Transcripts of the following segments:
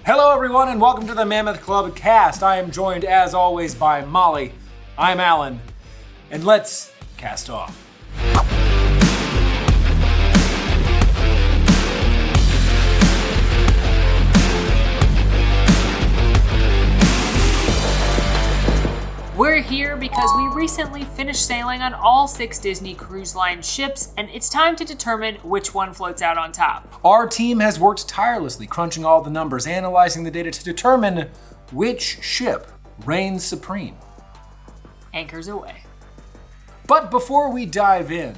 Hello everyone and welcome to the Mammoth Club cast. I am joined as always by Molly. I'm Alan. And let's cast off. We're here because we recently finished sailing on all 6 Disney Cruise Line ships, and it's time to determine which one floats out on top. Our team has worked tirelessly, crunching all the numbers, analyzing the data to determine which ship reigns supreme. Anchors away. But before we dive in,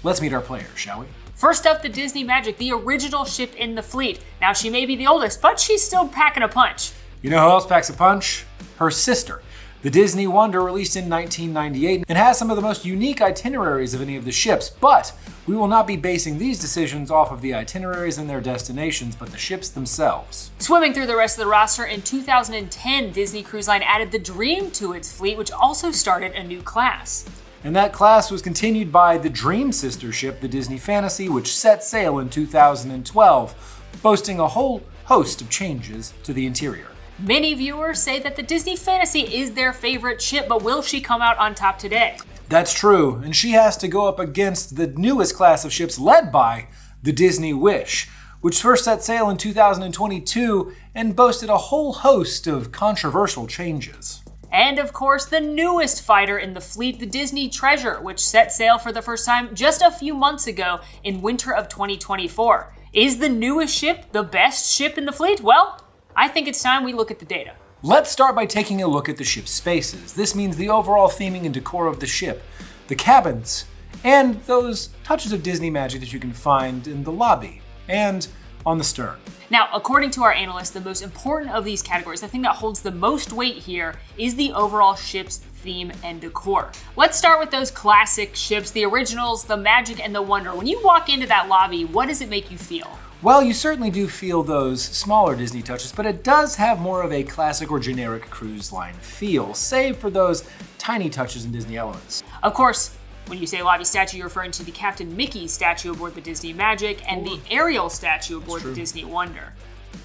let's meet our players, shall we? First up, the Disney Magic, the original ship in the fleet. Now, she may be the oldest, but she's still packing a punch. You know who else packs a punch? Her sister. The Disney Wonder, released in 1998, and has some of the most unique itineraries of any of the ships, but we will not be basing these decisions off of the itineraries and their destinations, but the ships themselves. Swimming through the rest of the roster, in 2010, Disney Cruise Line added the Dream to its fleet, which also started a new class. And that class was continued by the Dream sister ship, the Disney Fantasy, which set sail in 2012, boasting a whole host of changes to the interior. Many viewers say that the Disney Fantasy is their favorite ship, but will she come out on top today? That's true, and she has to go up against the newest class of ships led by the Disney Wish, which first set sail in 2022 and boasted a whole host of controversial changes. And of course, the newest fighter in the fleet, the Disney Treasure, which set sail for the first time just a few months ago in winter of 2024. Is the newest ship the best ship in the fleet? Well, I think it's time we look at the data. Let's start by taking a look at the ship's spaces. This means the overall theming and decor of the ship, the cabins, and those touches of Disney magic that you can find in the lobby and on the stern. Now, according to our analysts, the most important of these categories, the thing that holds the most weight here, is the overall ship's theme and decor. Let's start with those classic ships, the originals, the Magic and the Wonder. When you walk into that lobby, what does it make you feel? Well, you certainly do feel those smaller Disney touches, but it does have more of a classic or generic cruise line feel, save for those tiny touches and Disney elements. Of course, when you say lobby statue, you're referring to the Captain Mickey statue aboard the Disney Magic and the Ariel statue aboard the Disney Wonder.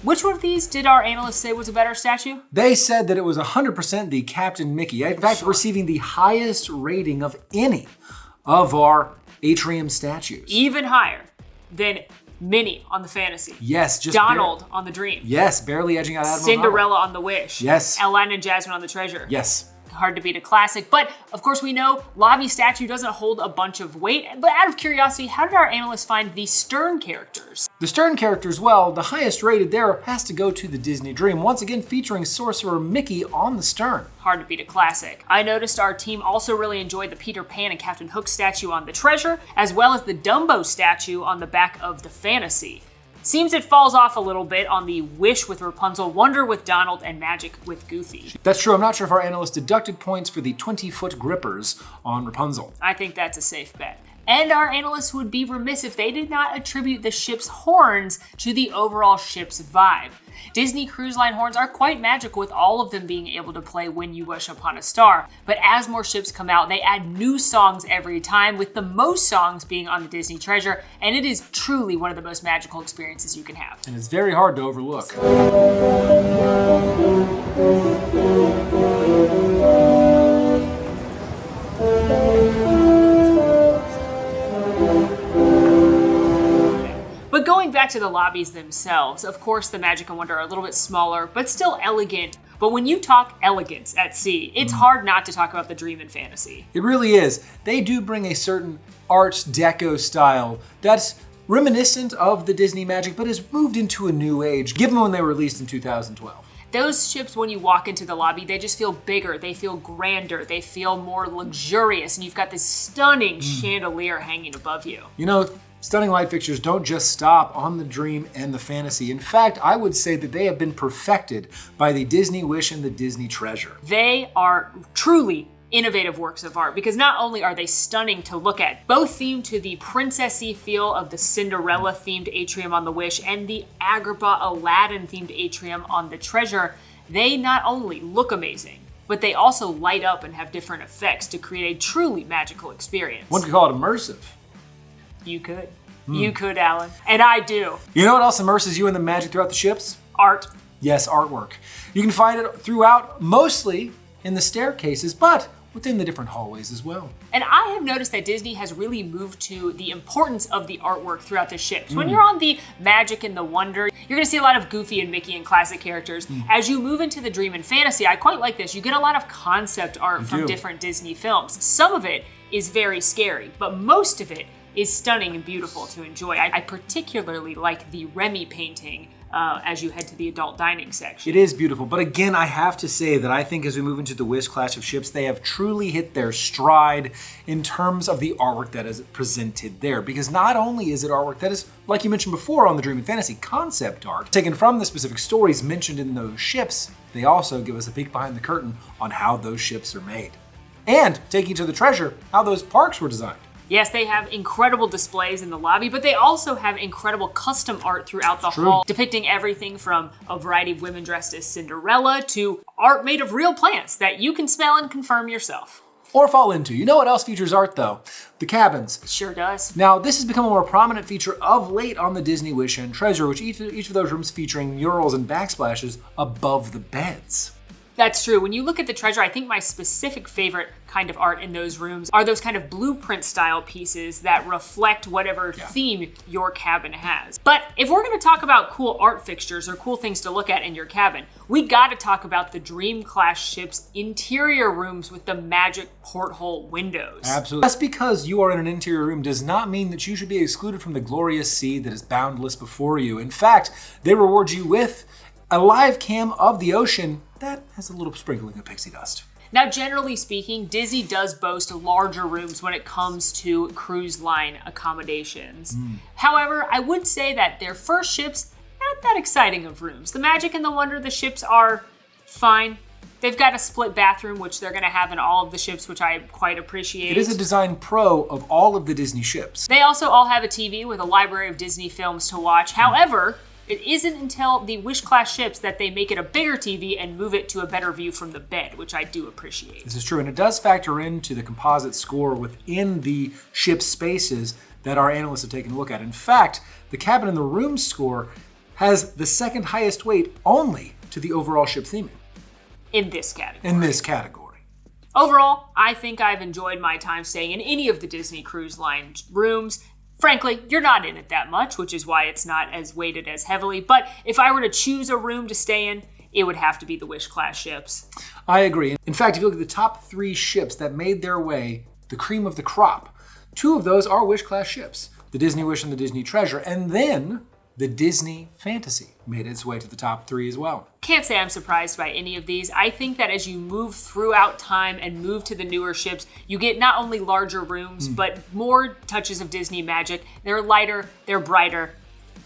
Which one of these did our analysts say was a better statue? They said that it was 100% the Captain Mickey, in fact, receiving the highest rating of any of our atrium statues. Even higher than Minnie on the Fantasy. Yes, just Donald on the Dream. Yes, barely edging out Admiral Cinderella on the Wish. Yes. Aladdin and Jasmine on the Treasure. Yes. Hard to beat a classic, but of course we know lobby statue doesn't hold a bunch of weight. But out of curiosity, how did our analysts find the stern characters? The stern characters, well, the highest rated there has to go to the Disney Dream, once again featuring Sorcerer Mickey on the stern. Hard to beat a classic. I noticed our team also really enjoyed the Peter Pan and Captain Hook statue on the Treasure, as well as the Dumbo statue on the back of the Fantasy. Seems it falls off a little bit on the Wish with Rapunzel, Wonder with Donald, and Magic with Goofy. That's true. I'm not sure if our analysts deducted points for the 20-foot grippers on Rapunzel. I think that's a safe bet. And our analysts would be remiss if they did not attribute the ship's horns to the overall ship's vibe. Disney Cruise Line horns are quite magical, with all of them being able to play When You Wish Upon a Star. But as more ships come out, they add new songs every time, with the most songs being on the Disney Treasure, and it is truly one of the most magical experiences you can have. And it's very hard to overlook. But going back to the lobbies themselves, of course the Magic and Wonder are a little bit smaller, but still elegant. But when you talk elegance at sea, it's hard not to talk about the Dream and Fantasy. It really is. They do bring a certain Art Deco style that's reminiscent of the Disney Magic, but has moved into a new age, given when they were released in 2012. Those ships, when you walk into the lobby, they just feel bigger, they feel grander, they feel more luxurious, and you've got this stunning chandelier hanging above you. You know, stunning light fixtures don't just stop on the Dream and the Fantasy. In fact, I would say that they have been perfected by the Disney Wish and the Disney Treasure. They are truly innovative works of art, because not only are they stunning to look at, both themed to the princessy feel of the Cinderella themed atrium on the Wish and the Agrabah Aladdin themed atrium on the Treasure, they not only look amazing, but they also light up and have different effects to create a truly magical experience. One could call it immersive. You could. You could, Alan. And I do. You know what else immerses you in the magic throughout the ships? Art. Yes, artwork. You can find it throughout, mostly in the staircases, but within the different hallways as well. And I have noticed that Disney has really moved to the importance of the artwork throughout the ships. When you're on the Magic and the Wonder, you're gonna see a lot of Goofy and Mickey and classic characters. As you move into the Dream and Fantasy, I quite like this. You get a lot of concept art from different Disney films. Some of it is very scary, but most of it is stunning and beautiful to enjoy. I particularly like the Remy painting as you head to the adult dining section. It is beautiful, but again, I have to say that I think as we move into the Wish class of ships, they have truly hit their stride in terms of the artwork that is presented there. Because not only is it artwork that is, like you mentioned before on the Dream and Fantasy, concept art, taken from the specific stories mentioned in those ships, they also give us a peek behind the curtain on how those ships are made. And, taking to the treasure, how those parks were designed. Yes, they have incredible displays in the lobby, but they also have incredible custom art throughout the hall, depicting everything from a variety of women dressed as Cinderella to art made of real plants that you can smell and confirm yourself. Or fall into. You know what else features art though? The cabins. It sure does. Now, this has become a more prominent feature of late on the Disney Wish and Treasure, which each of those rooms featuring murals and backsplashes above the beds. That's true. When you look at the treasure, I think my specific favorite kind of art in those rooms are those kind of blueprint style pieces that reflect whatever theme your cabin has. But if we're going to talk about cool art fixtures or cool things to look at in your cabin, we got to talk about the Dream class ships' interior rooms with the magic porthole windows. Absolutely. Just because you are in an interior room does not mean that you should be excluded from the glorious sea that is boundless before you. In fact, they reward you with a live cam of the ocean that has a little sprinkling of pixie dust. Now, generally speaking, Disney does boast larger rooms when it comes to cruise line accommodations. However, I would say that their first ships, not that exciting of rooms. The Magic and the Wonder, the ships are fine. They've got a split bathroom, which they're going to have in all of the ships, which I quite appreciate. It is a design pro of all of the Disney ships. They also all have a TV with a library of Disney films to watch. However, it isn't until the Wish class ships that they make it a bigger TV and move it to a better view from the bed, which I do appreciate. This is true, and it does factor into the composite score within the ship spaces that our analysts have taken a look at. In fact, the cabin in the room score has the second highest weight only to the overall ship theming. In this category. Overall, I think I've enjoyed my time staying in any of the Disney Cruise Line rooms. Frankly, you're not in it that much, which is why it's not as weighted as heavily. But if I were to choose a room to stay in, it would have to be the Wish class ships. I agree. In fact, if you look at the top 3 ships that made their way, the cream of the crop, 2 of those are Wish class ships. The Disney Wish and the Disney Treasure. And then the Disney Fantasy made its way to the top 3 as well. Can't say I'm surprised by any of these. I think that as you move throughout time and move to the newer ships, you get not only larger rooms, but more touches of Disney magic. They're lighter, they're brighter.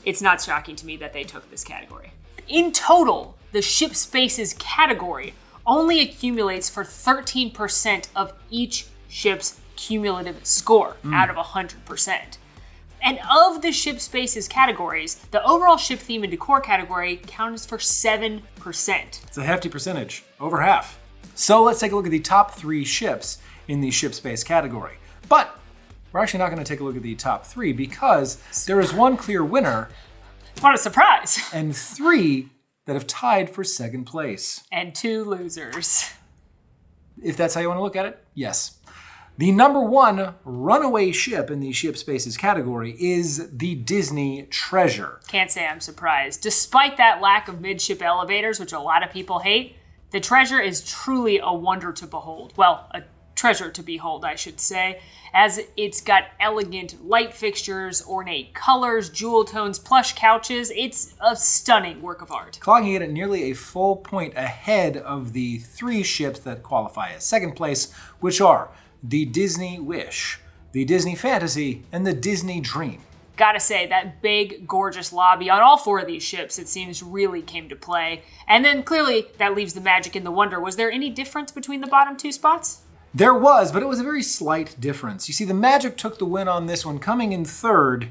It's not shocking to me that they took this category. In total, the ship spaces category only accumulates for 13% of each ship's cumulative score out of 100%. And of the ship spaces categories, the overall ship theme and decor category counts for 7%. It's a hefty percentage, over half. So let's take a look at the top 3 ships in the ship space category. But we're actually not going to take a look at the top 3 because there is one clear winner. What a surprise! And 3 that have tied for second place. And 2 losers. If that's how you want to look at it, yes. The number 1 runaway ship in the ship spaces category is the Disney Treasure. Can't say I'm surprised. Despite that lack of midship elevators, which a lot of people hate, the Treasure is truly a wonder to behold. Well, a treasure to behold, I should say, as it's got elegant light fixtures, ornate colors, jewel tones, plush couches. It's a stunning work of art. Clocking it at nearly a full point ahead of the 3 ships that qualify as second place, which are the Disney Wish, the Disney Fantasy, and the Disney Dream. Gotta say, that big, gorgeous lobby on all 4 of these ships, it seems, really came to play. And then clearly, that leaves the Magic and the Wonder. Was there any difference between the bottom 2 spots? There was, but it was a very slight difference. You see, the Magic took the win on this one, coming in 3rd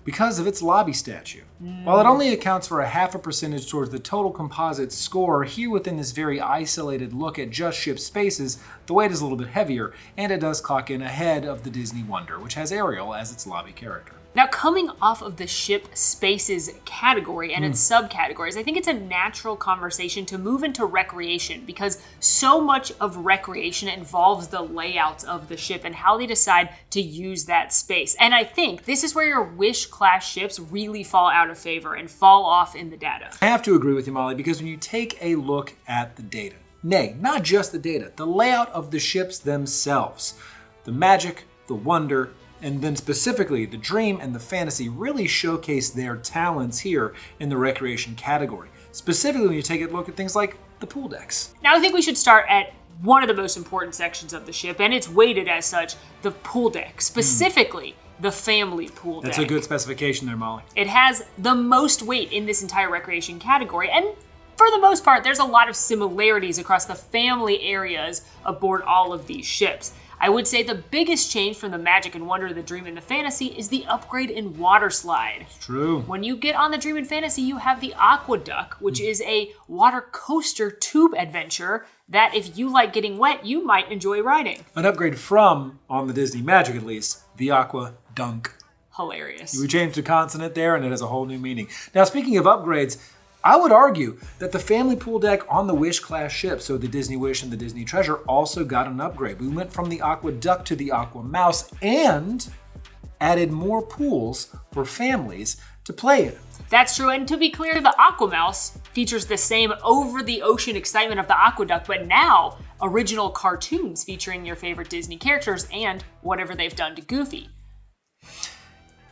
because of its lobby statue. While it only accounts for a 0.5% towards the total composite score, here within this very isolated look at just ship spaces, the weight is a little bit heavier, and it does clock in ahead of the Disney Wonder, which has Ariel as its lobby character. Now, coming off of the ship spaces category and its subcategories, I think it's a natural conversation to move into recreation because so much of recreation involves the layouts of the ship and how they decide to use that space. And I think this is where your Wish-class ships really fall out of favor and fall off in the data. I have to agree with you, Molly, because when you take a look at the data, nay, not just the data, the layout of the ships themselves, the Magic, the Wonder, and then specifically the Dream and the Fantasy really showcase their talents here in the recreation category. Specifically when you take a look at things like the pool decks. Now I think we should start at one of the most important sections of the ship, and it's weighted as such, the pool deck, specifically the family pool deck. That's a good specification there, Molly. It has the most weight in this entire recreation category, and for the most part, there's a lot of similarities across the family areas aboard all of these ships. I would say the biggest change from the Magic and Wonder, the Dream, and the Fantasy is the upgrade in water slide. It's true. When you get on the Dream and Fantasy, you have the Aqueduct, which is a water coaster tube adventure that if you like getting wet, you might enjoy riding. An upgrade from, on the Disney Magic at least, the Aqua Dunk. Hilarious. We changed the consonant there and it has a whole new meaning. Now, speaking of upgrades, I would argue that the family pool deck on the Wish-class ship, so the Disney Wish and the Disney Treasure, also got an upgrade. We went from the Aqua Duck to the Aqua Mouse and added more pools for families to play in. That's true, and to be clear, the Aqua Mouse features the same over-the-ocean excitement of the Aqueduct, but now original cartoons featuring your favorite Disney characters and whatever they've done to Goofy.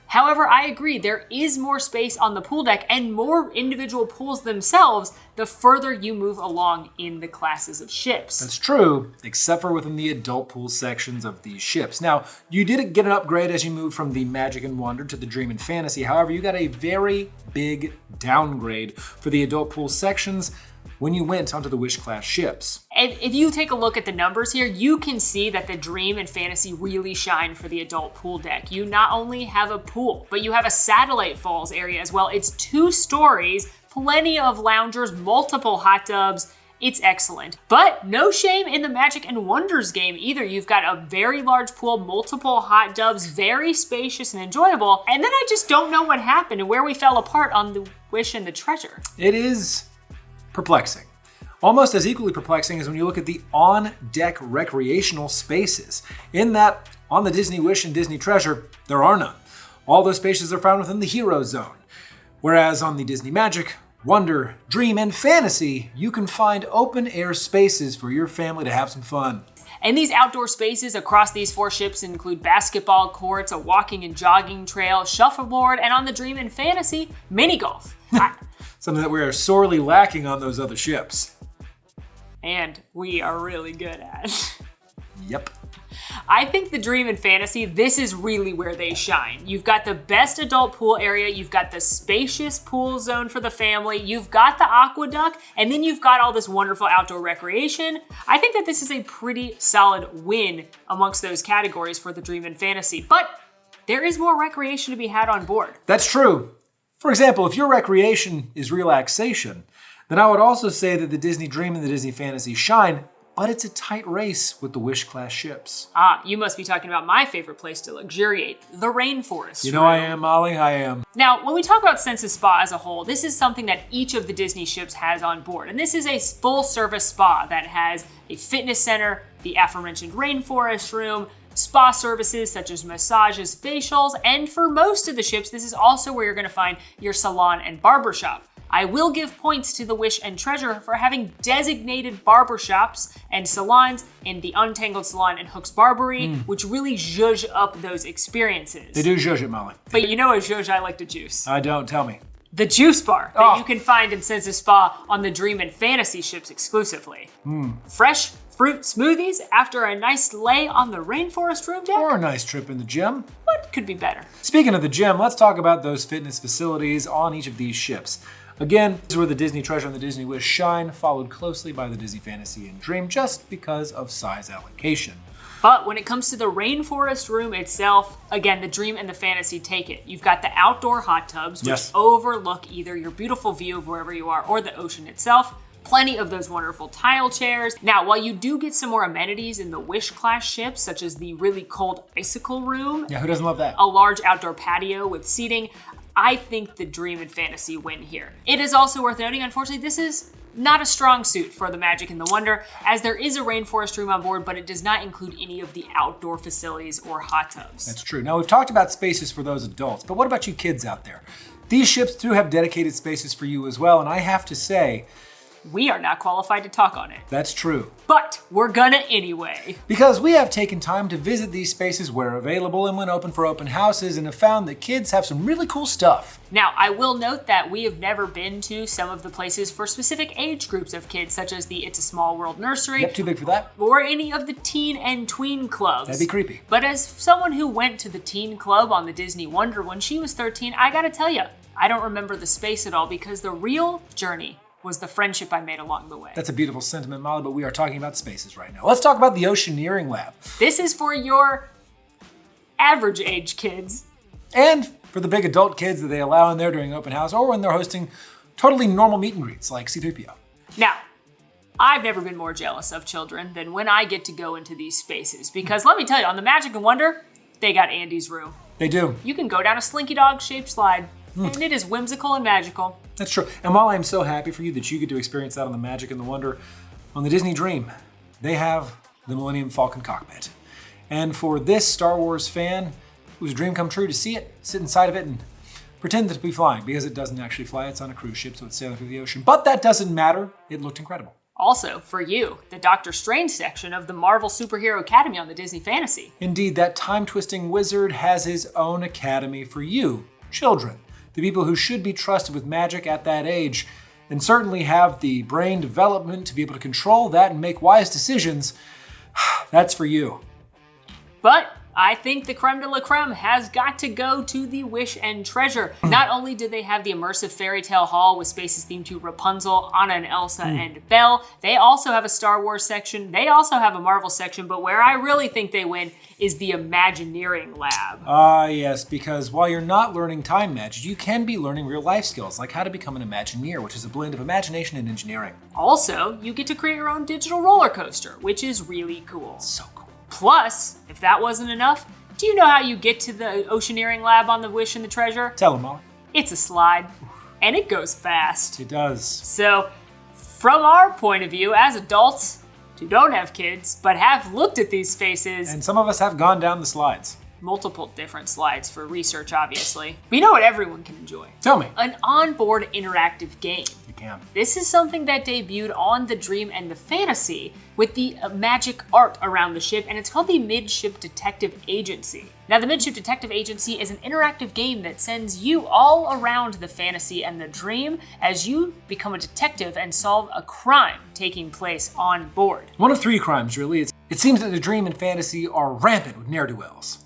However, I agree, there is more space on the pool deck and more individual pools themselves the further you move along in the classes of ships. That's true, except for within the adult pool sections of these ships. Now, you did get an upgrade as you moved from the Magic and Wonder to the Dream and Fantasy. However, you got a very big downgrade for the adult pool sections when you went onto the Wish-class ships. And if you take a look at the numbers here, you can see that the Dream and Fantasy really shine for the adult pool deck. You not only have a pool, but you have a satellite falls area as well. It's 2 stories, plenty of loungers, multiple hot tubs. It's excellent. But no shame in the Magic and Wonders game either. You've got a very large pool, multiple hot tubs, very spacious and enjoyable. And then I just don't know what happened and where we fell apart on the Wish and the Treasure. It is perplexing. Almost as equally perplexing as when you look at the on-deck recreational spaces. In that, on the Disney Wish and Disney Treasure, there are none. All those spaces are found within the Hero Zone. Whereas on the Disney Magic, Wonder, Dream, and Fantasy, you can find open-air spaces for your family to have some fun. And these outdoor spaces across these 4 ships include basketball courts, a walking and jogging trail, shuffleboard, and on the Dream and Fantasy, mini golf. Something that we are sorely lacking on those other ships. And we are really good at. Yep. I think the Dream and Fantasy, this is really where they shine. You've got the best adult pool area, you've got the spacious pool zone for the family, you've got the Aqueduct, and then you've got all this wonderful outdoor recreation. I think that this is a pretty solid win amongst those categories for the Dream and Fantasy, but there is more recreation to be had on board. That's true. For example, if your recreation is relaxation, then I would also say that the Disney Dream and the Disney Fantasy shine, but it's a tight race with the Wish-class ships. Ah, you must be talking about my favorite place to luxuriate, the rainforest. You know I am, Molly, I am. Now, when we talk about Senses Spa as a whole, this is something that each of the Disney ships has on board. And this is a full-service spa that has a fitness center, the aforementioned rainforest room, spa services such as massages, facials, and for most of the ships, this is also where you're going to find your salon and barbershop. I will give points to the Wish and Treasure for having designated barbershops and salons in the Untangled Salon and Hook's Barbery, which really zhuzh up those experiences. They do zhuzh it, Molly. But you know a zhuzh I like to juice. I don't, tell me. The juice bar that you can find in Senses Spa on the Dream and Fantasy ships exclusively. Fresh fruit smoothies after a nice lay on the rainforest room deck? Or a nice trip in the gym. What could be better? Speaking of the gym, let's talk about those fitness facilities on each of these ships. Again, this is where the Disney Treasure and the Disney Wish shine, followed closely by the Disney Fantasy and Dream just because of size allocation. But when it comes to the rainforest room itself, again, the Dream and the Fantasy take it. You've got the outdoor hot tubs, which overlook either your beautiful view of wherever you are or the ocean itself. plenty of those wonderful tile chairs. Now, while you do get some more amenities in the Wish-class ships, such as the really cold icicle room, Yeah, who doesn't love that? a large outdoor patio with seating, I think the Dream and Fantasy win here. It is also worth noting, unfortunately, this is not a strong suit for the Magic and the Wonder, as there is a rainforest room on board, but it does not include any of the outdoor facilities or hot tubs. That's true. Now, we've talked about spaces for those adults, but what about you kids out there? These ships do have dedicated spaces for you as well, and I have to say, we are not qualified to talk on it. that's true. But we're gonna anyway. Because we have taken time to visit these spaces where available and when open for open houses and have found that kids have some really cool stuff. Now, I will note that we have never been to some of the places for specific age groups of kids, such as the It's a Small World nursery, Yep, too big for that. or any of the teen and tween clubs. That'd be creepy. But as someone who went to the teen club on the Disney Wonder when she was 13, I gotta tell you, I don't remember the space at all because the real journey was the friendship I made along the way. That's a beautiful sentiment, Molly, but we are talking about spaces right now. Let's talk about the Oceaneering Lab. This is for your average age kids. And for the big adult kids that they allow in there during open house or when they're hosting totally normal meet and greets like C-3PO. Now, I've never been more jealous of children than when I get to go into these spaces because let me tell you, on the Magic and Wonder, they got Andy's room. They do. You can go down a Slinky Dog shaped slide, and it is whimsical and magical. That's true. And while I'm so happy for you that you get to experience that on the Magic and the Wonder, on the Disney Dream, they have the Millennium Falcon cockpit. And for this Star Wars fan, it was a dream come true to see it, sit inside of it, and pretend to be flying, because it doesn't actually fly. It's on a cruise ship, so it's sailing through the ocean. But that doesn't matter. It looked incredible. Also, for you, the Doctor Strange section of the Marvel Superhero Academy on the Disney Fantasy. Indeed, that time-twisting wizard has his own academy for you, children. The people who should be trusted with magic at that age, and certainly have the brain development to be able to control that and make wise decisions. That's for you. But I think the creme de la creme has got to go to the Wish and Treasure. Not only did they have the immersive fairy tale hall with spaces themed to Rapunzel, Anna and Elsa, and Belle, they also have a Star Wars section. They also have a Marvel section, but where I really think they win is the Imagineering Lab. Ah, yes, because while you're not learning time magic, you can be learning real life skills, like how to become an Imagineer, which is a blend of imagination and engineering. Also, you get to create your own digital roller coaster, which is really cool. So cool. Plus, if that wasn't enough, do you know how you get to the Oceaneering Lab on the Wish and the Treasure? Tell them, Molly. It's a slide, and it goes fast. It does. So, from our point of view, as adults who don't have kids, but have looked at these spaces, And some of us have gone down the slides. multiple different slides for research, obviously, we know what everyone can enjoy. Tell me. An onboard interactive game. You can. This is something that debuted on the Dream and the Fantasy with the magic art around the ship, and it's called the Midship Detective Agency. Now, the Midship Detective Agency is an interactive game that sends you all around the Fantasy and the Dream as you become a detective and solve a crime taking place on board. One of three crimes, really. It seems that the Dream and Fantasy are rampant with ne'er-do-wells.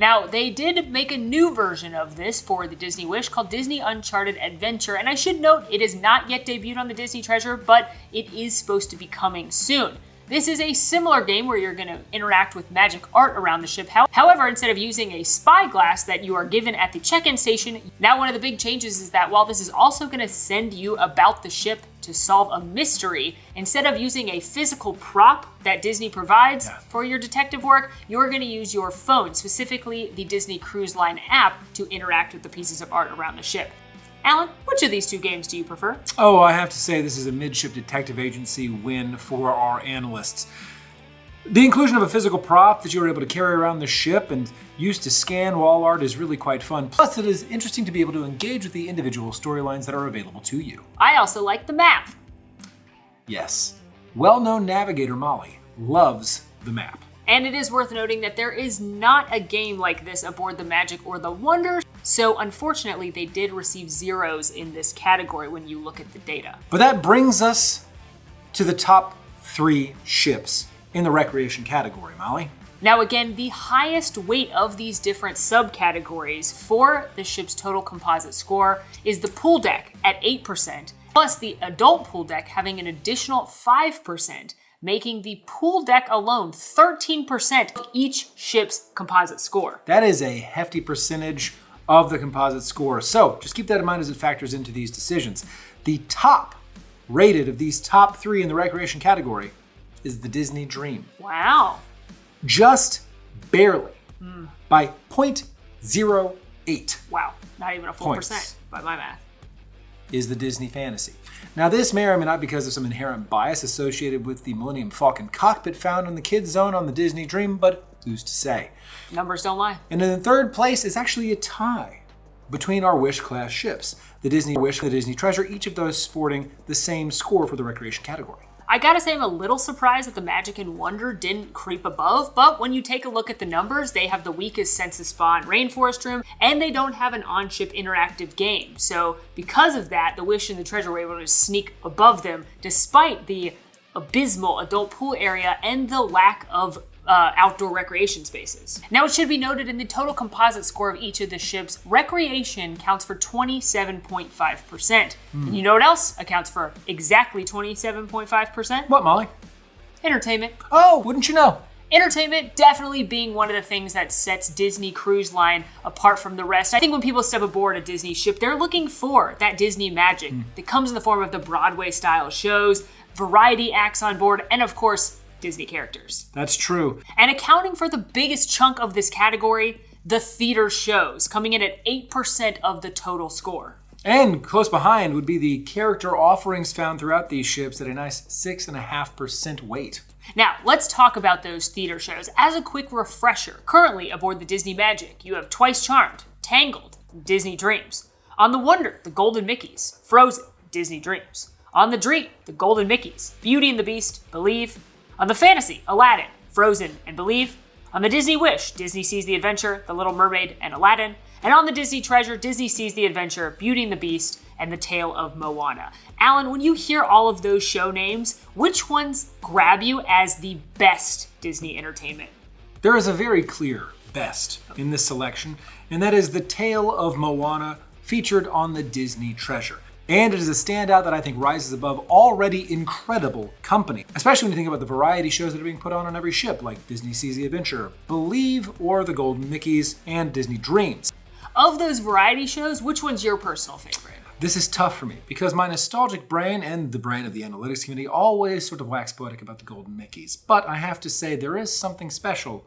Now, they did make a new version of this for the Disney Wish called Disney Uncharted Adventure, and I should note it is not yet debuted on the Disney Treasure, but it is supposed to be coming soon. This is a similar game where you're going to interact with magic art around the ship. However, instead of using a spyglass that you are given at the check-in station, now one of the big changes is that while this is also going to send you about the ship to solve a mystery, instead of using a physical prop that Disney provides for your detective work, you're going to use your phone, specifically the Disney Cruise Line app, to interact with the pieces of art around the ship. Alan, which of these two games do you prefer? Oh, I have to say this is a Midship Detective Agency win for our analysts. The inclusion of a physical prop that you were able to carry around the ship and use to scan wall art is really quite fun. Plus, it is interesting to be able to engage with the individual storylines that are available to you. I also like the map. Yes, well-known navigator Molly loves the map. And it is worth noting that there is not a game like this aboard the Magic or the Wonder, so unfortunately they did receive zeros in this category when you look at the data. But that brings us to the top three ships in the recreation category, Molly. Now again, the highest weight of these different subcategories for the ship's total composite score is the pool deck at 8%, plus the adult pool deck having an additional 5%, making the pool deck alone 13% of each ship's composite score. That is a hefty percentage of the composite score. So just keep that in mind as it factors into these decisions. The top rated of these top 3 in the recreation category is the Disney Dream. Wow. Just barely by 0.08. Wow. Not even a full percent by my math. Is the Disney Fantasy. Now this may or may not be because of some inherent bias associated with the Millennium Falcon cockpit found in the kids zone on the Disney Dream, but who's to say? Numbers don't lie. And in the third place is actually a tie between our Wish class ships. The Disney Wish and the Disney Treasure, each of those sporting the same score for the recreation category. I gotta say I'm a little surprised that the Magic and Wonder didn't creep above, but when you take a look at the numbers, they have the weakest Census Spa and Rainforest Room, and they don't have an on-ship interactive game. So because of that, the Wish and the Treasure were able to sneak above them, despite the abysmal adult pool area and the lack of outdoor recreation spaces. Now it should be noted in the total composite score of each of the ships, recreation counts for 27.5%. And you know what else accounts for exactly 27.5%? What, Molly? Entertainment. Oh, wouldn't you know? Entertainment definitely being one of the things that sets Disney Cruise Line apart from the rest. I think when people step aboard a Disney ship, they're looking for that Disney magic that comes in the form of the Broadway-style shows, variety acts on board, and of course, Disney characters. That's true. And accounting for the biggest chunk of this category, the theater shows, coming in at 8% of the total score. And close behind would be the character offerings found throughout these ships at a nice 6.5% weight. Now, let's talk about those theater shows. As a quick refresher, currently aboard the Disney Magic, you have Twice Charmed, Tangled, Disney Dreams. On the Wonder, the Golden Mickeys, Frozen, Disney Dreams. On the Dream, the Golden Mickeys, Beauty and the Beast, Believe. On the Fantasy, Aladdin, Frozen, and Believe. On the Disney Wish, Disney Sees the Adventure, The Little Mermaid, and Aladdin. And on the Disney Treasure, Disney Sees the Adventure, Beauty and the Beast, and The Tale of Moana. Alan, when you hear all of those show names, which ones grab you as the best Disney entertainment? There is a very clear best in this selection, and that is The Tale of Moana, featured on the Disney Treasure. And it is a standout that I think rises above already incredible company, especially when you think about the variety shows that are being put on every ship, like Disney Sees the Adventure, Believe, or the Golden Mickeys, and Disney Dreams. Of those variety shows, which one's your personal favorite? This is tough for me, because my nostalgic brain and the brain of the analytics community always sort of wax poetic about the Golden Mickeys. But I have to say, there is something special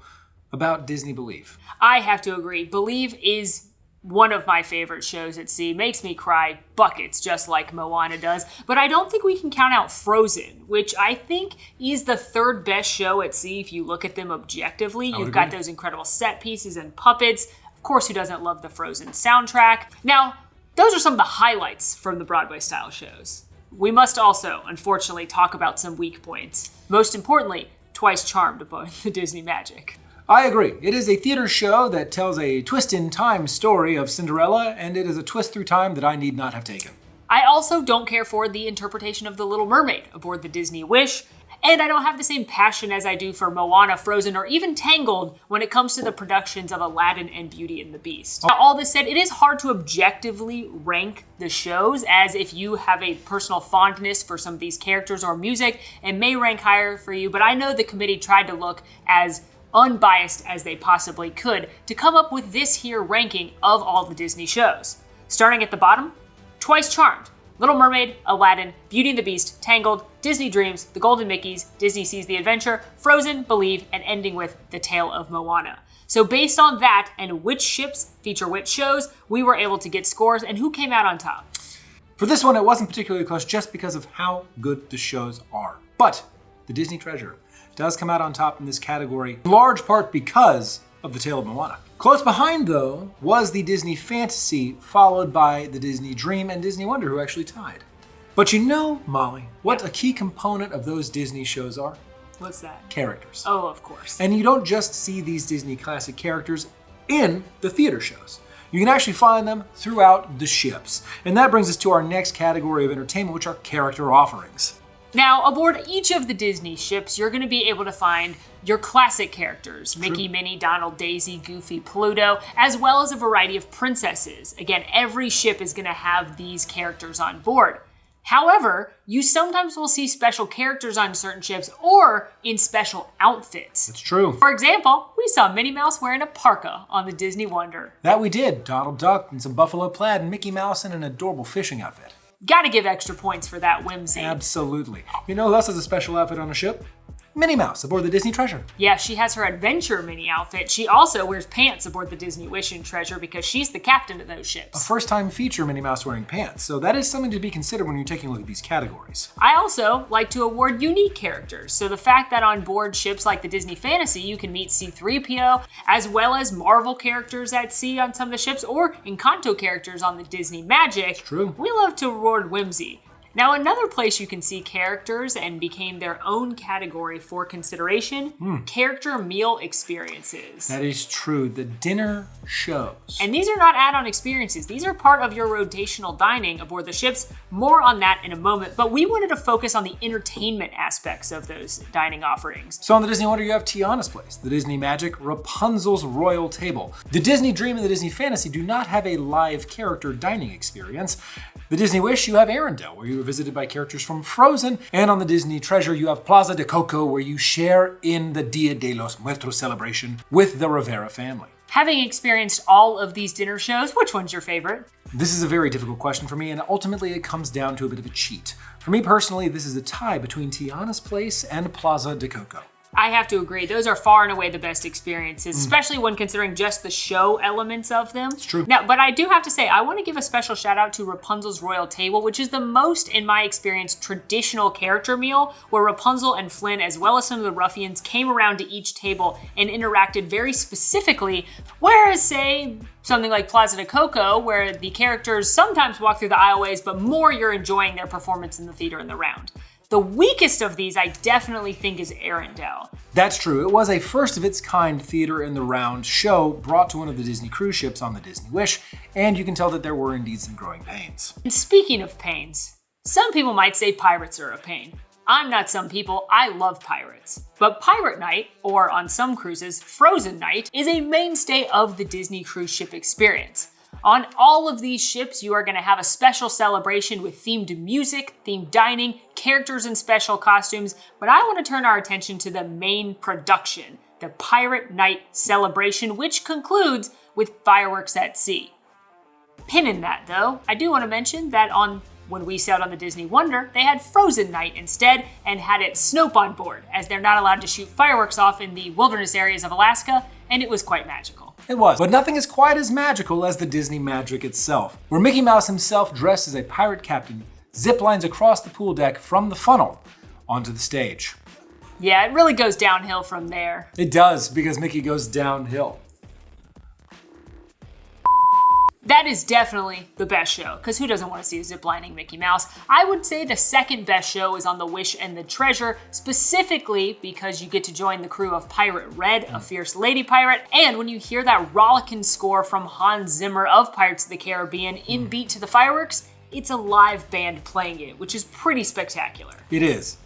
about Disney Believe. I have to agree. Believe is one of my favorite shows at sea. Makes me cry buckets just like Moana does. But I don't think we can count out Frozen, which I think is the third best show at sea if you look at them objectively. You've got those incredible set pieces and puppets. Of course, who doesn't love the Frozen soundtrack? Now, those are some of the highlights from the Broadway-style shows. We must also, unfortunately, talk about some weak points. Most importantly, Twice Charmed aboard the Disney Magic. I agree. It is a theater show that tells a twist-in-time story of Cinderella, and it is a twist through time that I need not have taken. I also don't care for the interpretation of The Little Mermaid aboard the Disney Wish, and I don't have the same passion as I do for Moana, Frozen, or even Tangled when it comes to the productions of Aladdin and Beauty and the Beast. Now, all this said, it is hard to objectively rank the shows, as if you have a personal fondness for some of these characters or music, it may rank higher for you, but I know the committee tried to look as unbiased as they possibly could to come up with this here ranking of all the Disney shows. Starting at the bottom, Twice Charmed, Little Mermaid, Aladdin, Beauty and the Beast, Tangled, Disney Dreams, The Golden Mickeys, Disney Sees the Adventure, Frozen, Believe, and ending with The Tale of Moana. So based on that and which ships feature which shows, we were able to get scores and who came out on top. For this one, it wasn't particularly close just because of how good the shows are. But the Disney Treasure does come out on top in this category, in large part because of The Tale of Moana. Close behind, though, was the Disney Fantasy, followed by the Disney Dream and Disney Wonder, who actually tied. But you know, Molly, what a key component of those Disney shows are? What's that? Characters. Oh, of course. And you don't just see these Disney classic characters in the theater shows. You can actually find them throughout the ships. And that brings us to our next category of entertainment, which are character offerings. Now, aboard each of the Disney ships, you're going to be able to find your classic characters, Mickey, Minnie, Donald, Daisy, Goofy, Pluto, as well as a variety of princesses. Again, every ship is going to have these characters on board. However, you sometimes will see special characters on certain ships or in special outfits. That's true. For example, we saw Minnie Mouse wearing a parka on the Disney Wonder. That we did. Donald Duck in some buffalo plaid and Mickey Mouse in an adorable fishing outfit. Gotta give extra points for that whimsy. Absolutely. You know who else has a special outfit on a ship? Minnie Mouse aboard the Disney Treasure. Yeah, she has her adventure mini outfit. She also wears pants aboard the Disney Wish and Treasure because she's the captain of those A ships. first-time feature Minnie Mouse wearing pants, so that is something to be considered when you're taking a look at these categories. I also like to award unique characters, so the fact that on board ships like the Disney Fantasy you can meet C-3PO, as well as Marvel characters at sea on some of the ships, or Encanto characters on the Disney Magic. It's true. We love to reward whimsy. Now, another place you can see characters and became their own category for consideration, character meal experiences. That is true. The dinner shows. And these are not add-on experiences. These are part of your rotational dining aboard the ships. More on that in a moment, but we wanted to focus on the entertainment aspects of those dining offerings. So on the Disney Wonder, you have Tiana's Place, the Disney Magic, Rapunzel's Royal Table. The Disney Dream and the Disney Fantasy do not have a live character dining experience. The Disney Wish, you have Arendelle, where you are visited by characters from Frozen. And on the Disney Treasure, you have Plaza de Coco, where you share in the Dia de los Muertos celebration with the Rivera family. Having experienced all of these dinner shows, which one's your favorite? This is a very difficult question for me, and ultimately it comes down to a bit of a cheat. For me personally, this is a tie between Tiana's Place and Plaza de Coco. I have to agree, those are far and away the best experiences, especially when considering just the show elements of them. It's true. Now, but I do have to say, I want to give a special shout out to Rapunzel's Royal Table, which is the most, in my experience, traditional character meal, where Rapunzel and Flynn, as well as some of the ruffians, came around to each table and interacted very specifically, whereas, say, something like Plaza de Coco, where the characters sometimes walk through the aisleways, but more you're enjoying their performance in the theater in the round. The weakest of these, I definitely think, is Arendelle. That's true. It was a first-of-its-kind theater in the round show brought to one of the Disney cruise ships on the Disney Wish, and you can tell that there were indeed some growing pains. And speaking of pains, some people might say pirates are a pain. I'm not some people, I love pirates. But Pirate Night, or on some cruises, Frozen Night, is a mainstay of the Disney cruise ship experience. On all of these ships, you are going to have a special celebration with themed music, themed dining, characters in special costumes, but I want to turn our attention to the main production, the Pirate Night celebration, which concludes with fireworks at sea. Pin in that though, I do want to mention that when we sailed on the Disney Wonder, they had Frozen Night instead and had it Snope on board, as they're not allowed to shoot fireworks off in the wilderness areas of Alaska, and it was quite magical. It was, but nothing is quite as magical as the Disney Magic itself, where Mickey Mouse himself, dressed as a pirate captain, ziplines across the pool deck from the funnel onto the stage. Yeah, it really goes downhill from there. It does, because Mickey goes downhill. That is definitely the best show, because who doesn't want to see a ziplining Mickey Mouse? I would say the second best show is on the Wish and the Treasure, specifically because you get to join the crew of Pirate Red, a fierce lady pirate, and when you hear that rollicking score from Hans Zimmer of Pirates of the Caribbean in beat to the fireworks, it's a live band playing it, which is pretty spectacular. It is.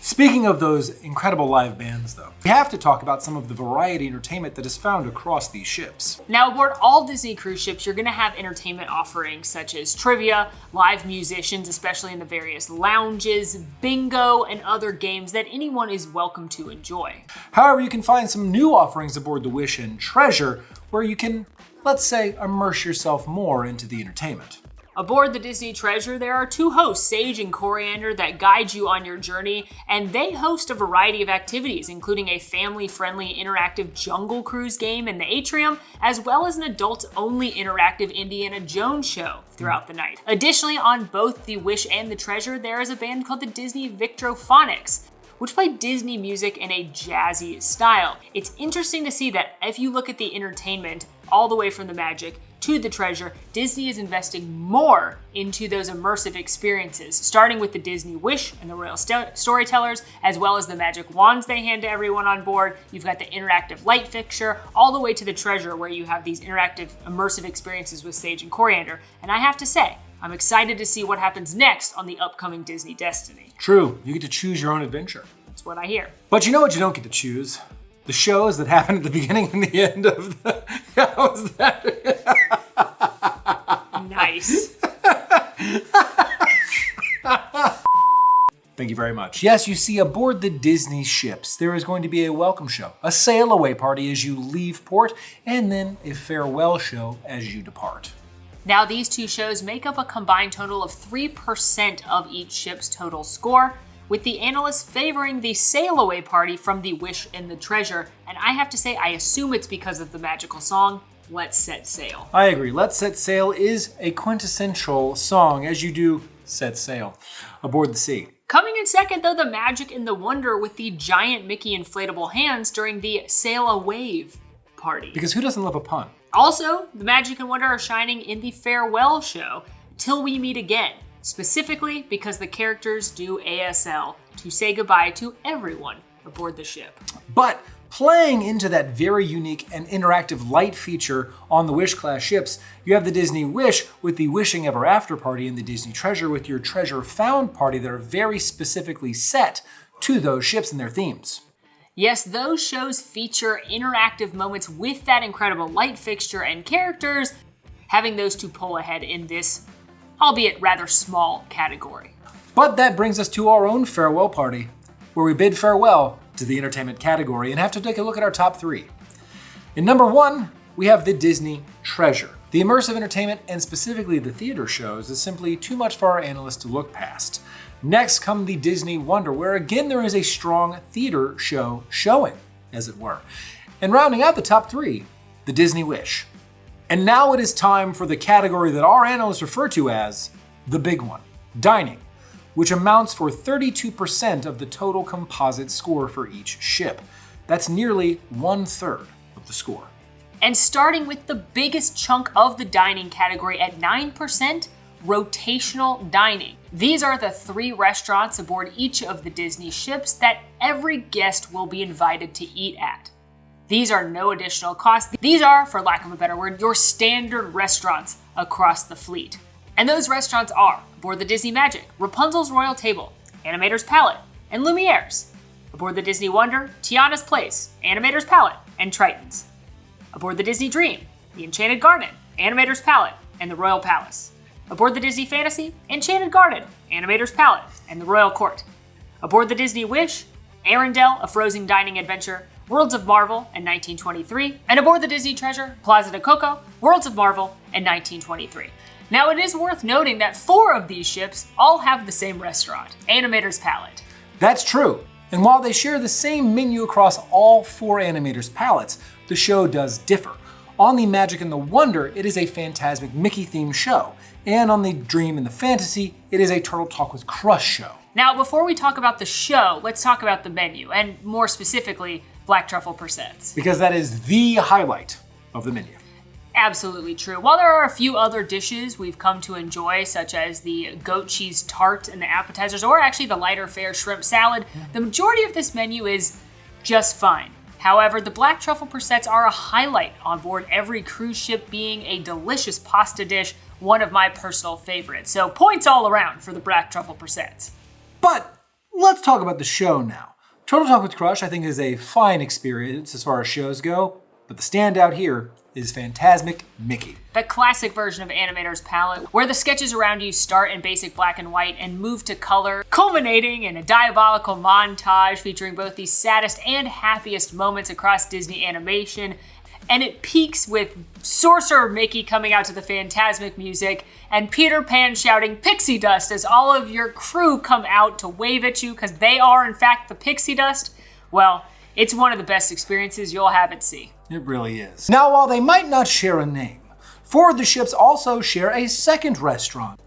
Speaking of those incredible live bands, though, we have to talk about some of the variety entertainment that is found across these ships. Now, aboard all Disney cruise ships, you're going to have entertainment offerings such as trivia, live musicians, especially in the various lounges, bingo, and other games that anyone is welcome to enjoy. However, you can find some new offerings aboard the Wish and Treasure where you can, let's say, immerse yourself more into the entertainment. Aboard the Disney Treasure, there are two hosts, Sage and Coriander, that guide you on your journey, and they host a variety of activities, including a family-friendly interactive jungle cruise game in the atrium, as well as an adults-only interactive Indiana Jones show throughout the night. Additionally, on both the Wish and the Treasure, there is a band called the Disney Victrophonics, which play Disney music in a jazzy style. It's interesting to see that if you look at the entertainment all the way from the magic to the treasure, Disney is investing more into those immersive experiences, starting with the Disney Wish and the Royal Storytellers, as well as the magic wands they hand to everyone on board. You've got the interactive light fixture, all the way to the treasure where you have these interactive immersive experiences with Sage and Coriander. And I have to say, I'm excited to see what happens next on the upcoming Disney Destiny. True, you get to choose your own adventure. That's what I hear. But you know what you don't get to choose? The shows that happen at the beginning and the end of the... How was that? Nice. Thank you very much. Yes, you see, aboard the Disney ships, there is going to be a welcome show, a sail away party as you leave port, and then a farewell show as you depart. Now, these two shows make up a combined total of 3% of each ship's total score, with the analysts favoring the sail away party from the Wish and the Treasure. And I have to say, I assume it's because of the magical song, Let's Set Sail. I agree. Let's Set Sail is a quintessential song, as you do set sail aboard the sea. Coming in second, though, the magic and the wonder with the giant Mickey inflatable hands during the Sail a Wave party. Because who doesn't love a pun? Also, the magic and wonder are shining in the farewell show, Till We Meet Again, specifically because the characters do ASL to say goodbye to everyone aboard the ship. But playing into that very unique and interactive light feature on the Wish-class ships, you have the Disney Wish with the Wishing Ever After party and the Disney Treasure with your Treasure Found party that are very specifically set to those ships and their themes. Yes, those shows feature interactive moments with that incredible light fixture and characters, having those two pull ahead in this, albeit rather small, category. But that brings us to our own farewell party, where we bid farewell to the entertainment category and have to take a look at our top 3. In number 1, we have the Disney Treasure. The immersive entertainment, and specifically the theater shows, is simply too much for our analysts to look past. Next come the Disney Wonder, where again there is a strong theater show showing, as it were. And rounding out the top 3, the Disney Wish. And now it is time for the category that our analysts refer to as the big one, dining, which amounts for 32% of the total composite score for each ship. That's nearly 1/3 of the score. And starting with the biggest chunk of the dining category at 9%, rotational dining. These are the 3 restaurants aboard each of the Disney ships that every guest will be invited to eat at. These are no additional cost. These are, for lack of a better word, your standard restaurants across the fleet. And those restaurants are, aboard the Disney Magic, Rapunzel's Royal Table, Animator's Palette, and Lumiere's. Aboard the Disney Wonder, Tiana's Place, Animator's Palette, and Triton's. Aboard the Disney Dream, the Enchanted Garden, Animator's Palette, and the Royal Palace. Aboard the Disney Fantasy, Enchanted Garden, Animator's Palette, and the Royal Court. Aboard the Disney Wish, Arendelle, A Frozen Dining Adventure, Worlds of Marvel, and 1923. And aboard the Disney Treasure, Plaza de Coco, Worlds of Marvel, and 1923. Now, it is worth noting that 4 of these ships all have the same restaurant, Animator's Palette. That's true. And while they share the same menu across all 4 Animator's Palettes, the show does differ. On the Magic and the Wonder, it is a Fantasmic Mickey-themed show. And on the Dream and the Fantasy, it is a Turtle Talk with Crush show. Now, before we talk about the show, let's talk about the menu, and more specifically, Black Truffle Persets. Because that is the highlight of the menu. Absolutely true. While there are a few other dishes we've come to enjoy, such as the goat cheese tart and the appetizers, or actually the lighter fare shrimp salad, the majority of this menu is just fine. However, the Black Truffle Persets are a highlight on board every cruise ship, being a delicious pasta dish, one of my personal favorites. So points all around for the Black Truffle Persets. But let's talk about the show now. Turtle Talk with Crush, I think, is a fine experience as far as shows go, but the standout here is Fantasmic Mickey. The classic version of Animator's Palette, where the sketches around you start in basic black and white and move to color, culminating in a diabolical montage featuring both the saddest and happiest moments across Disney animation. And it peaks with Sorcerer Mickey coming out to the Fantasmic music and Peter Pan shouting pixie dust as all of your crew come out to wave at you because they are in fact the pixie dust. Well, it's one of the best experiences you'll have at sea. It really is. Now, while they might not share a name, 4 of the ships also share a second restaurant.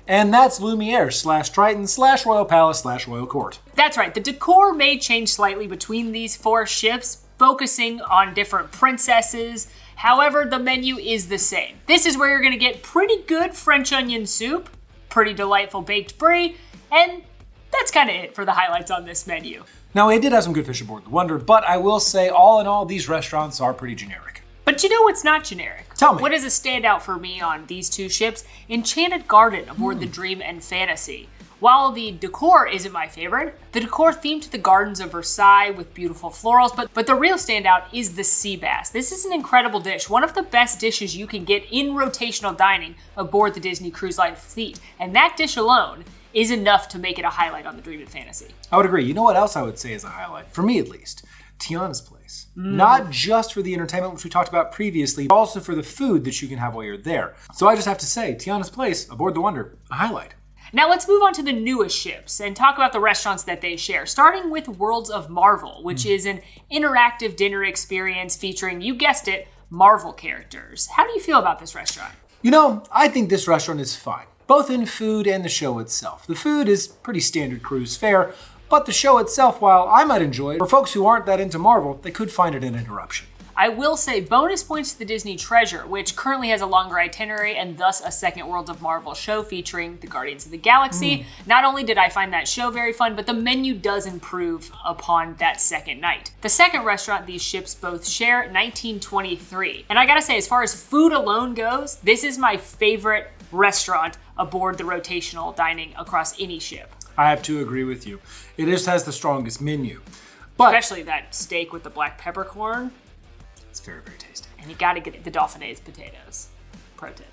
And that's Lumiere / Triton / Royal Palace / Royal Court. That's right, the decor may change slightly between these 4 ships, focusing on different princesses. However, the menu is the same. This is where you're gonna get pretty good French onion soup, pretty delightful baked brie, and that's kind of it for the highlights on this menu. Now, it did have some good fish aboard the Wonder, but I will say, all in all, these restaurants are pretty generic. But you know what's not generic? Tell me. What is a standout for me on these 2 ships? Enchanted Garden aboard the Dream and Fantasy. While the decor isn't my favorite, the decor themed to the gardens of Versailles with beautiful florals, but the real standout is the sea bass. This is an incredible dish, one of the best dishes you can get in rotational dining aboard the Disney Cruise Line fleet. And that dish alone is enough to make it a highlight on the Dream and Fantasy. I would agree. You know what else I would say is a highlight? For me, at least. Tiana's Place. Not just for the entertainment, which we talked about previously, but also for the food that you can have while you're there. So I just have to say, Tiana's Place, aboard the Wonder, a highlight. Now let's move on to the newest ships and talk about the restaurants that they share, starting with Worlds of Marvel, which is an interactive dinner experience featuring, you guessed it, Marvel characters. How do you feel about this restaurant? You know, I think this restaurant is fine, both in food and the show itself. The food is pretty standard cruise fare, but the show itself, while I might enjoy it, for folks who aren't that into Marvel, they could find it an interruption. I will say bonus points to the Disney Treasure, which currently has a longer itinerary and thus a second Worlds of Marvel show featuring the Guardians of the Galaxy. Not only did I find that show very fun, but the menu does improve upon that second night. The second restaurant these ships both share, 1923. And I gotta say, as far as food alone goes, this is my favorite restaurant aboard the rotational dining across any ship. I have to agree with you. It just has the strongest menu. But Especially that steak with the black peppercorn. it's very, very tasty. And you gotta get the Dauphinese potatoes. Pro tip.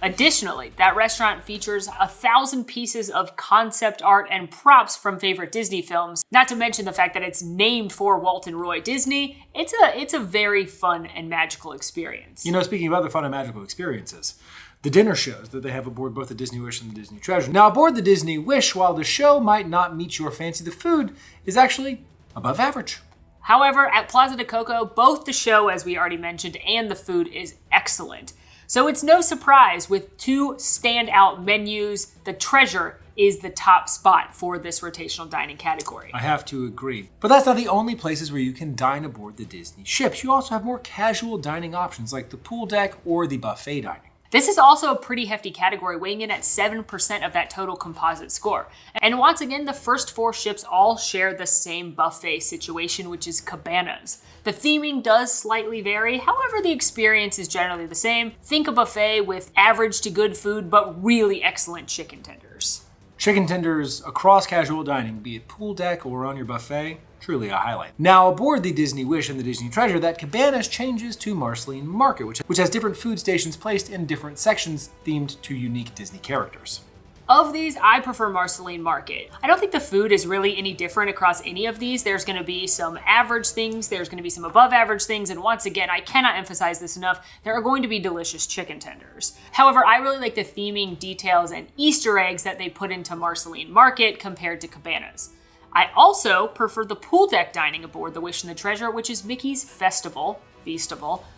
Additionally, that restaurant features 1,000 pieces of concept art and props from favorite Disney films. Not to mention the fact that it's named for Walt and Roy Disney. It's a very fun and magical experience. You know, speaking of other fun and magical experiences, the dinner shows that they have aboard both the Disney Wish and the Disney Treasure. Now, aboard the Disney Wish, while the show might not meet your fancy, the food is actually above average. However, at Plaza de Coco, both the show, as we already mentioned, and the food is excellent. So it's no surprise with two standout menus, the Treasure is the top spot for this rotational dining category. I have to agree. But that's not the only places where you can dine aboard the Disney ships. You also have more casual dining options like the pool deck or the buffet dining. This is also a pretty hefty category, weighing in at 7% of that total composite score. And once again, the first four ships all share the same buffet situation, which is cabanas. The theming does slightly vary, however, the experience is generally the same. Think a buffet with average to good food, but really excellent chicken tenders. Chicken tenders across casual dining, be it pool deck or on your buffet, truly a highlight. Now, aboard the Disney Wish and the Disney Treasure, that cabanas changes to Marceline Market, which has different food stations placed in different sections themed to unique Disney characters. Of these, I prefer Marceline Market. I don't think the food is really any different across any of these. There's going to be some average things, there's going to be some above average things, and once again, I cannot emphasize this enough, there are going to be delicious chicken tenders. However, I really like the theming, details, and Easter eggs that they put into Marceline Market compared to cabanas. I also prefer the pool deck dining aboard the Wish and the Treasure, which is Mickey's Feastival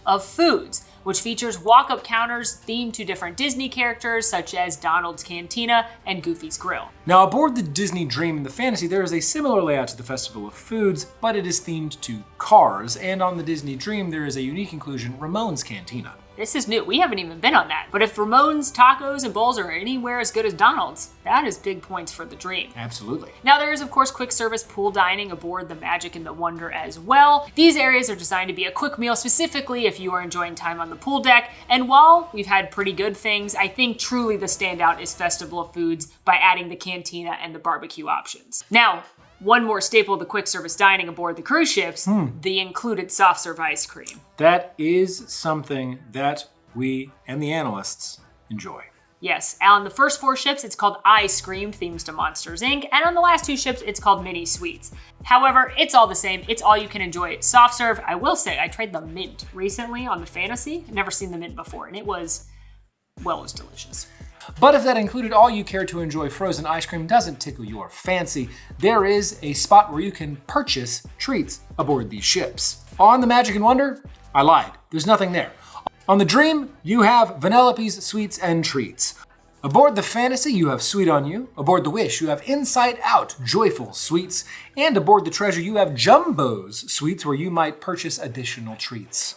of Foods, which features walk-up counters themed to different Disney characters such as Donald's Cantina and Goofy's Grill. Now, aboard the Disney Dream and the Fantasy, there is a similar layout to the Festival of Foods, but it is themed to cars, and on the Disney Dream, there is a unique inclusion, Ramon's Cantina. This is new. We haven't even been on that. But if Ramon's tacos and bowls are anywhere as good as Donald's, that is big points for the Dream. Absolutely. Now there is of course quick service pool dining aboard the Magic and the Wonder as well. These areas are designed to be a quick meal specifically if you are enjoying time on the pool deck. And while we've had pretty good things, I think truly the standout is Festival of Foods by adding the cantina and the barbecue options. Now, one more staple of the quick service dining aboard the cruise ships, the included soft serve ice cream. That is something that we and the analysts enjoy. Yes, on the first four ships, it's called Ice Cream, themes to Monsters, Inc., and on the last two ships, it's called Mini Sweets. However, it's all the same. It's all you can enjoy. Soft serve, I will say, I tried the mint recently on the Fantasy. I've never seen the mint before, and it was delicious. But if that included all you care to enjoy frozen ice cream doesn't tickle your fancy, there is a spot where you can purchase treats aboard these ships. On the Magic and Wonder, I lied. There's nothing there. On the Dream, you have Vanellope's Sweets and Treats. Aboard the Fantasy, you have Sweet on You. Aboard the Wish, you have Inside Out Joyful Sweets. And aboard the Treasure, you have Jumbo's Sweets, where you might purchase additional treats.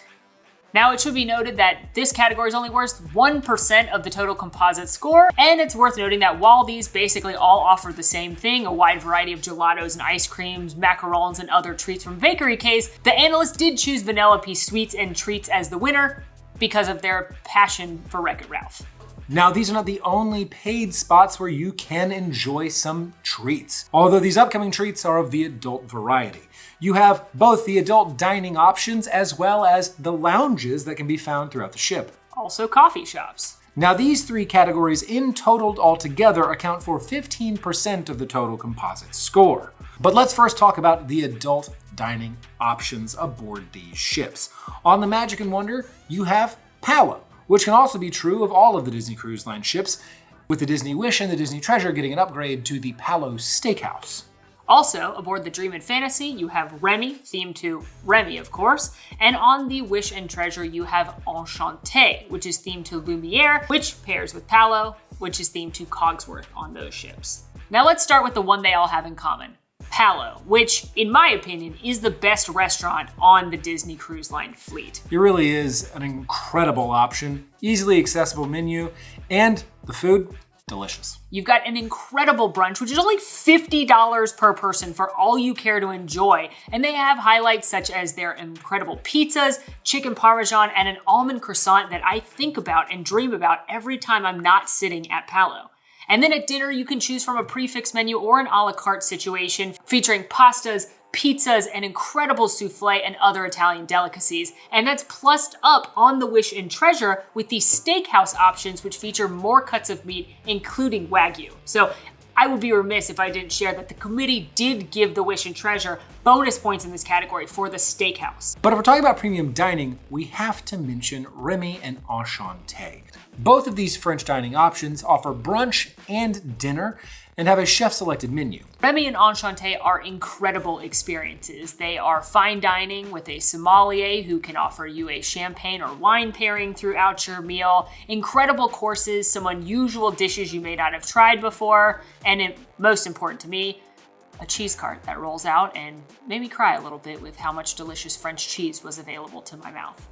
Now, it should be noted that this category is only worth 1% of the total composite score, and it's worth noting that while these basically all offer the same thing, a wide variety of gelatos and ice creams, macarons, and other treats from Bakery Case, the analysts did choose Vanellope Sweets and Treats as the winner because of their passion for Wreck-It Ralph. Now, these are not the only paid spots where you can enjoy some treats, although these upcoming treats are of the adult variety. You have both the adult dining options as well as the lounges that can be found throughout the ship. Also coffee shops. Now, these three categories in total altogether account for 15% of the total composite score. But let's first talk about the adult dining options aboard these ships. On the Magic and Wonder, you have Palo, which can also be true of all of the Disney Cruise Line ships, with the Disney Wish and the Disney Treasure getting an upgrade to the Palo Steakhouse. Also, aboard the Dream and Fantasy, you have Remy, themed to Remy, of course, and on the Wish and Treasure, you have Enchanté, which is themed to Lumiere, which pairs with Palo, which is themed to Cogsworth on those ships. Now let's start with the one they all have in common, Palo, which, in my opinion, is the best restaurant on the Disney Cruise Line fleet. It really is an incredible option, easily accessible menu, and the food, delicious. You've got an incredible brunch, which is only $50 per person for all you care to enjoy. And they have highlights such as their incredible pizzas, chicken parmesan, and an almond croissant that I think about and dream about every time I'm not sitting at Palo. And then at dinner, you can choose from a prefix menu or an a la carte situation featuring pastas, pizzas, an incredible souffle, and other Italian delicacies. And that's plussed up on the Wish and Treasure with the steakhouse options, which feature more cuts of meat, including Wagyu. So I would be remiss if I didn't share that the committee did give the Wish and Treasure bonus points in this category for the steakhouse. But if we're talking about premium dining, we have to mention Remy and Enchanté. Both of these French dining options offer brunch and dinner and have a chef-selected menu. Remy and Enchanté are incredible experiences. They are fine dining with a sommelier who can offer you a champagne or wine pairing throughout your meal, incredible courses, some unusual dishes you may not have tried before, and most important to me, a cheese cart that rolls out and made me cry a little bit with how much delicious French cheese was available to my mouth.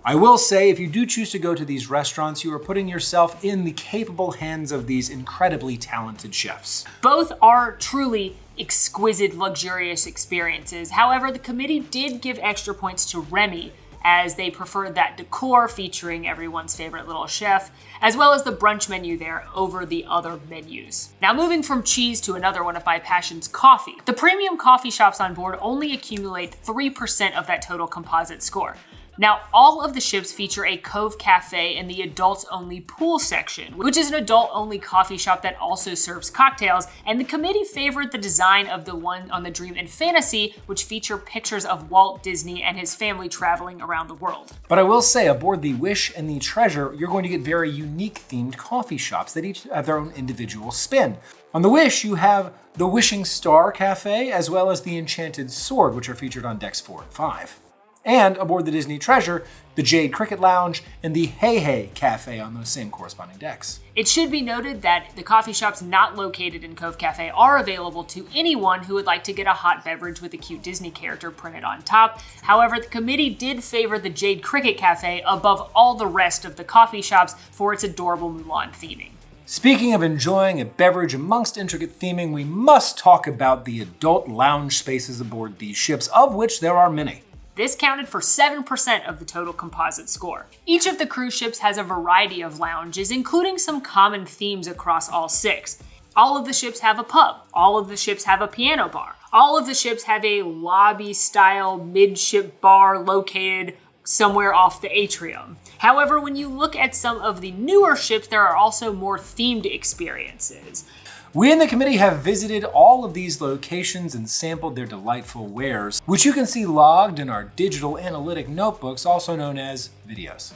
I will say, if you do choose to go to these restaurants, you are putting yourself in the capable hands of these incredibly talented chefs. Both are truly exquisite, luxurious experiences. However, the committee did give extra points to Remy, as they preferred that decor featuring everyone's favorite little chef, as well as the brunch menu there over the other menus. Now moving from cheese to another one of my passions, coffee. The premium coffee shops on board only accumulate 3% of that total composite score. Now, all of the ships feature a Cove Cafe in the adults-only pool section, which is an adult-only coffee shop that also serves cocktails, and the committee favored the design of the one on the Dream and Fantasy, which feature pictures of Walt Disney and his family traveling around the world. But I will say, aboard the Wish and the Treasure, you're going to get very unique themed coffee shops that each have their own individual spin. On the Wish, you have the Wishing Star Cafe, as well as the Enchanted Sword, which are featured on decks 4 and 5. And aboard the Disney Treasure, the Jade Cricket Lounge and the Hey Hey Cafe on those same corresponding decks. It should be noted that the coffee shops not located in Cove Cafe are available to anyone who would like to get a hot beverage with a cute Disney character printed on top. However, the committee did favor the Jade Cricket Cafe above all the rest of the coffee shops for its adorable Mulan theming. Speaking of enjoying a beverage amongst intricate theming, we must talk about the adult lounge spaces aboard these ships, of which there are many. This counted for 7% of the total composite score. Each of the cruise ships has a variety of lounges, including some common themes across all 6. All of the ships have a pub. All of the ships have a piano bar. All of the ships have a lobby-style midship bar located somewhere off the atrium. However, when you look at some of the newer ships, there are also more themed experiences. We in the committee have visited all of these locations and sampled their delightful wares, which you can see logged in our digital analytic notebooks, also known as videos.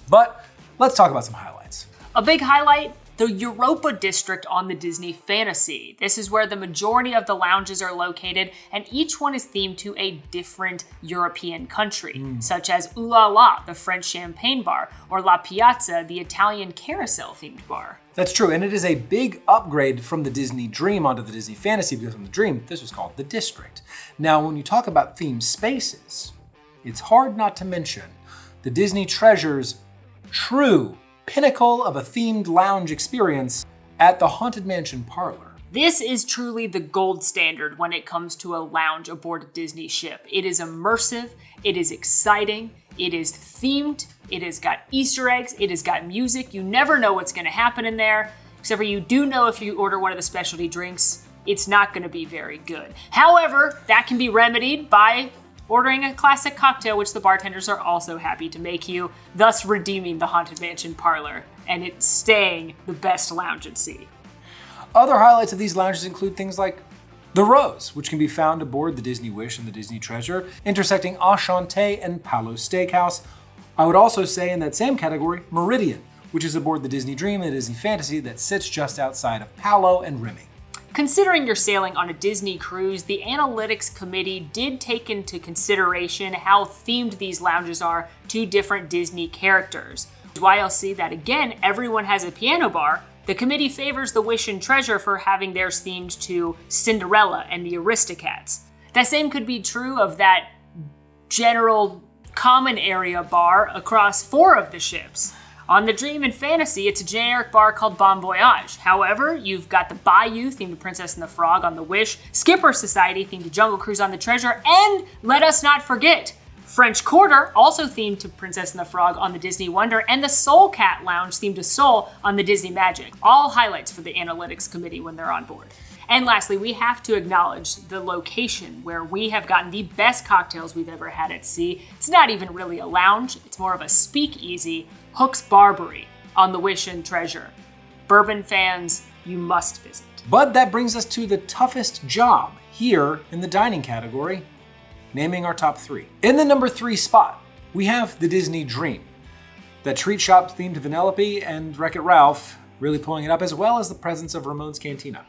But let's talk about some highlights. A big highlight, the Europa District on the Disney Fantasy. This is where the majority of the lounges are located, and each one is themed to a different European country, such as Ooh La La, the French champagne bar, or La Piazza, the Italian carousel-themed bar. That's true, and it is a big upgrade from the Disney Dream onto the Disney Fantasy, because from the Dream, this was called the District. Now, when you talk about themed spaces, it's hard not to mention the Disney Treasure's true pinnacle of a themed lounge experience at the Haunted Mansion Parlor. This is truly the gold standard when it comes to a lounge aboard a Disney ship. It is immersive, it is exciting, it is themed, it has got Easter eggs, it has got music. You never know what's going to happen in there, except for you do know if you order one of the specialty drinks, it's not going to be very good. However, that can be remedied by ordering a classic cocktail, which the bartenders are also happy to make you, thus redeeming the Haunted Mansion Parlor and it staying the best lounge at sea. Other highlights of these lounges include things like The Rose, which can be found aboard the Disney Wish and the Disney Treasure, intersecting Enchanté and Palo Steakhouse. I would also say in that same category, Meridian, which is aboard the Disney Dream and the Disney Fantasy that sits just outside of Palo and Remy. Considering you're sailing on a Disney cruise, the Analytics Committee did take into consideration how themed these lounges are to different Disney characters. While you'll see that again, everyone has a piano bar, the committee favors the Wish and Treasure for having theirs themed to Cinderella and the Aristocats. That same could be true of that general common area bar across 4 of the ships. On the Dream and Fantasy, it's a generic bar called Bon Voyage. However, you've got the Bayou themed to Princess and the Frog on the Wish, Skipper Society themed to Jungle Cruise on the Treasure, and let us not forget, French Quarter, also themed to Princess and the Frog on the Disney Wonder, and the Soul Cat Lounge themed to Soul on the Disney Magic. All highlights for the Analytics Committee when they're on board. And lastly, we have to acknowledge the location where we have gotten the best cocktails we've ever had at sea. It's not even really a lounge, it's more of a speakeasy, Hook's Barbary on the Wish and Treasure. Bourbon fans, you must visit. But that brings us to the toughest job here in the dining category, naming our top 3. In the number 3 spot, we have the Disney Dream. That treat shop themed to Vanellope and Wreck-It Ralph really pulling it up, as well as the presence of Ramon's Cantina.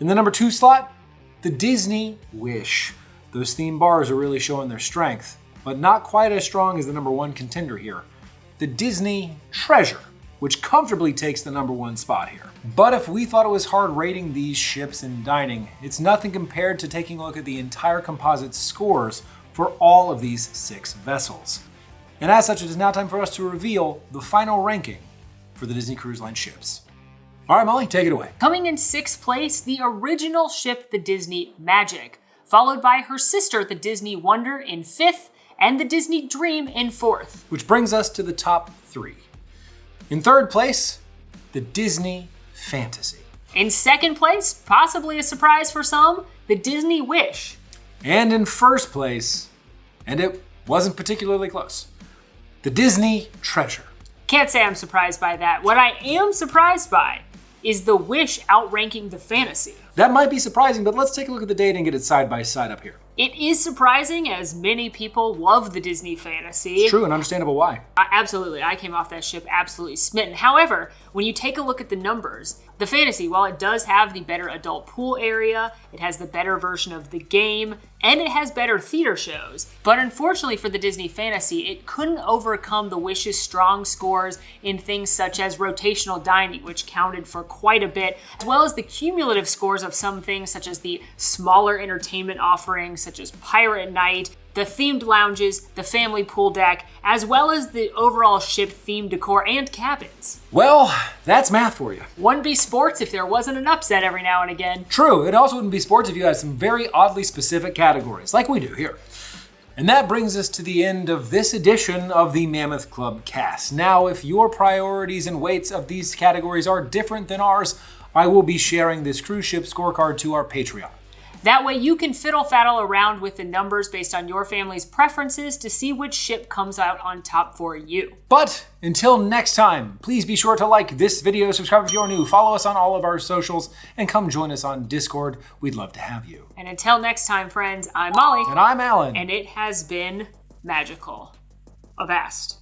In the number 2 slot, the Disney Wish. Those theme bars are really showing their strength, but not quite as strong as the number 1 contender here, the Disney Treasure, which comfortably takes the number 1 spot here. But if we thought it was hard rating these ships in dining, it's nothing compared to taking a look at the entire composite scores for all of these 6 vessels. And as such, it is now time for us to reveal the final ranking for the Disney Cruise Line ships. All right, Molly, take it away. Coming in 6th place, the original ship, the Disney Magic, followed by her sister, the Disney Wonder, in 5th, and the Disney Dream in 4th. Which brings us to the top 3. In 3rd place, the Disney Fantasy. In 2nd place, possibly a surprise for some, the Disney Wish. And in 1st place, and it wasn't particularly close, the Disney Treasure. Can't say I'm surprised by that. What I am surprised by is the Wish outranking the Fantasy. That might be surprising, but let's take a look at the data and get it side by side up here. It is surprising, as many people love the Disney Fantasy. It's true, and understandable why. Absolutely, I came off that ship absolutely smitten. However, when you take a look at the numbers, the Fantasy, while it does have the better adult pool area, it has the better version of the game, and it has better theater shows. But unfortunately for the Disney Fantasy, it couldn't overcome the Wish's strong scores in things such as rotational dining, which counted for quite a bit, as well as the cumulative scores of some things such as the smaller entertainment offerings, such as Pirate Night, the themed lounges, the family pool deck, as well as the overall ship themed decor and cabins. Well, that's math for you. Wouldn't be sports if there wasn't an upset every now and again. True, it also wouldn't be sports if you had some very oddly specific categories, like we do here. And that brings us to the end of this edition of the Mammoth Club cast. Now, if your priorities and weights of these categories are different than ours, I will be sharing this cruise ship scorecard to our Patreon. That way you can fiddle-faddle around with the numbers based on your family's preferences to see which ship comes out on top for you. But until next time, please be sure to like this video, subscribe if you're new, follow us on all of our socials, and come join us on Discord. We'd love to have you. And until next time, friends, I'm Molly. And I'm Alan. And it has been magical. Avast.